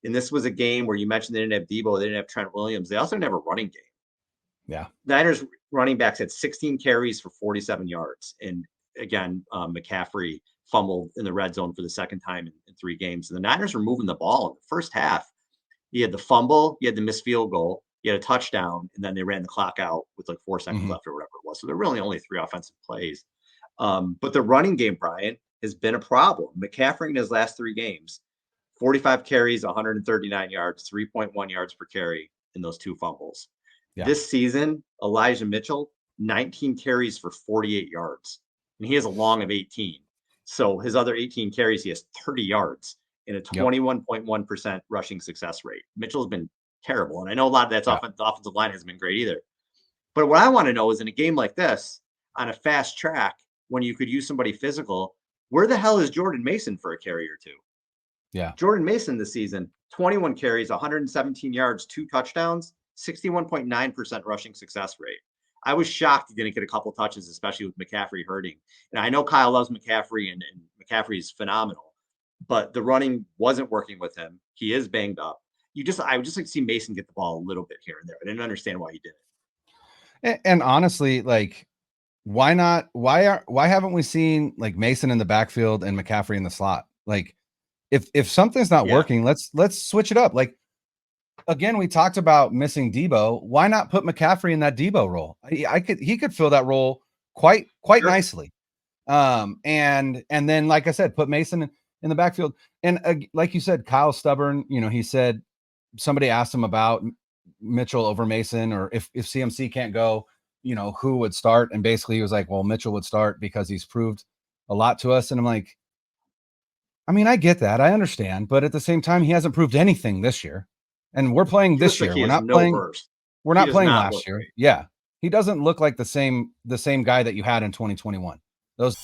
And this was a game where you mentioned they didn't have Debo, they didn't have Trent Williams. They also didn't have a running game. Yeah. Niners running backs had 16 carries for 47 yards. And again, McCaffrey fumbled in the red zone for the second time in 3 games. And the Niners were moving the ball in the first half. You had the fumble, you had the missed field goal, you had a touchdown, and then they ran the clock out with like 4 seconds left or whatever it was. So there were really only 3 offensive plays. But the running game, Brian, has been a problem. McCaffrey in his last 3 games, 45 carries, 139 yards, 3.1 yards per carry in those 2 fumbles. Yeah. This season, Elijah Mitchell, 19 carries for 48 yards, and he has a long of 18. So his other 18 carries, he has 30 yards and a 21.1% rushing success rate. Mitchell's been terrible, and I know a lot of that's the offensive line hasn't been great either. But what I want to know is in a game like this, on a fast track, when you could use somebody physical, where the hell is Jordan Mason for a carry or 2? Yeah. Jordan Mason this season, 21 carries, 117 yards, 2 touchdowns, 61.9% rushing success rate. I was shocked he didn't get a couple touches, especially with McCaffrey hurting. And I know Kyle loves McCaffrey, and McCaffrey's phenomenal, but the running wasn't working with him. He is banged up. I would just like to see Mason get the ball a little bit here and there. I didn't understand why he did it. And honestly, like, why not? Why haven't we seen like Mason in the backfield and McCaffrey in the slot? Like, if something's not working, let's switch it up. Like, again, we talked about missing Debo. Why not put McCaffrey in that Debo role? He could fill that role quite nicely. And then, like I said, put Mason in the backfield. And like you said, Kyle's stubborn. You know, he said somebody asked him about Mitchell over Mason, or if CMC can't go, you know, who would start? And basically he was like, well, Mitchell would start because he's proved a lot to us. And I'm like, I mean, I get that. I understand. But at the same time, he hasn't proved anything this year. And we're playing this year. We're not playing last year. Yeah. He doesn't look like the same guy that you had in 2021. Those